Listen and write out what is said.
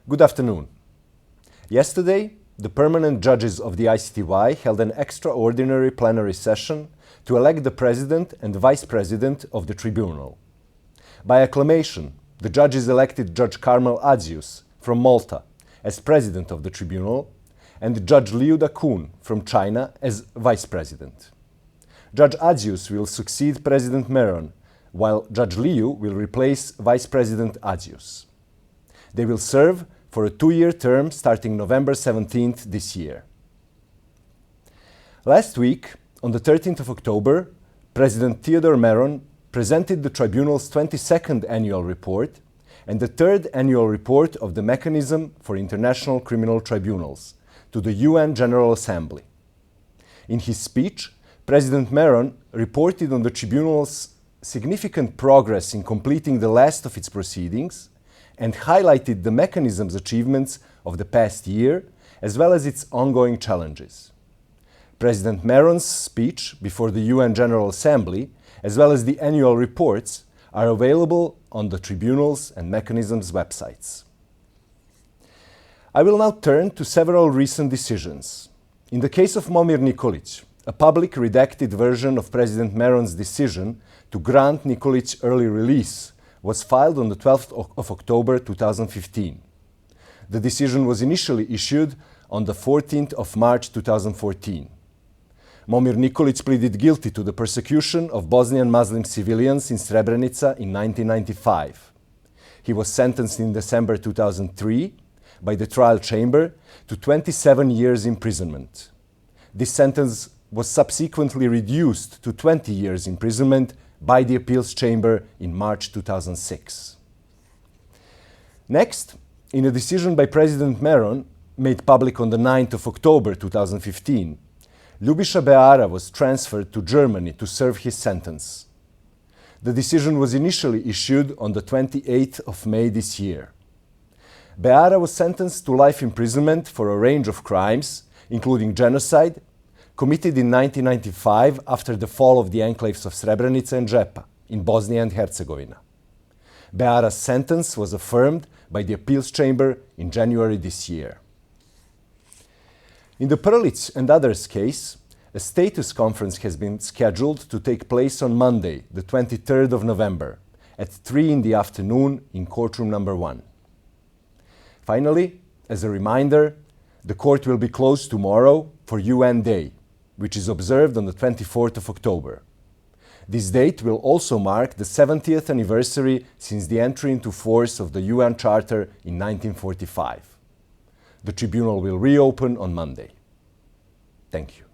Good afternoon. Yesterday, the permanent judges of the ICTY held an extraordinary plenary session to elect the president and vice president of the tribunal. By acclamation, the judges elected Judge Carmel Adzius from Malta as president of the tribunal and Judge Liu Da-kun from China as vice president. Judge Adzius will succeed President Meron, while Judge Liu will replace Vice President Adzius. They will serve for a 2-year term starting November 17th this year. Last week, on the 13th of October, President Theodore Meron presented the tribunal's 22nd annual report and the 3rd annual report of the Mechanism for International Criminal Tribunals to the UN General Assembly. In his speech, President Meron reported on the tribunal's significant progress in completing the last of its proceedings and highlighted the mechanism's achievements of the past year, as well as its ongoing challenges. President Meron's speech before the UN General Assembly, as well as the annual reports, are available on the Tribunal's and Mechanism's websites. I will now turn to several recent decisions. In the case of Momir Nikolic, a public redacted version of President Meron's decision to grant Nikolic early release was filed on the 12th of October 2015. The decision was initially issued on the 14th of March 2014. Momir Nikolic pleaded guilty to the persecution of Bosnian Muslim civilians in Srebrenica in 1995. He was sentenced in December 2003 by the trial chamber to 27 years imprisonment. This sentence was subsequently reduced to 20 years imprisonment by the appeals chamber in March 2006. Next, in a decision by President Meron, made public on the 9th of October 2015, Ljubisha Beara was transferred to Germany to serve his sentence. The decision was initially issued on the 28th of May this year. Beara was sentenced to life imprisonment for a range of crimes, including genocide, committed in 1995 after the fall of the enclaves of Srebrenica and Žepa in Bosnia and Herzegovina. Beara's sentence was affirmed by the appeals chamber in January this year. In the Prlić and others case, a status conference has been scheduled to take place on Monday, the 23rd of November, at 3 in the afternoon in courtroom number 1. Finally, as a reminder, the court will be closed tomorrow for UN Day, which is observed on the 24th of October. This date will also mark the 70th anniversary since the entry into force of the UN Charter in 1945. The tribunal will reopen on Monday. Thank you.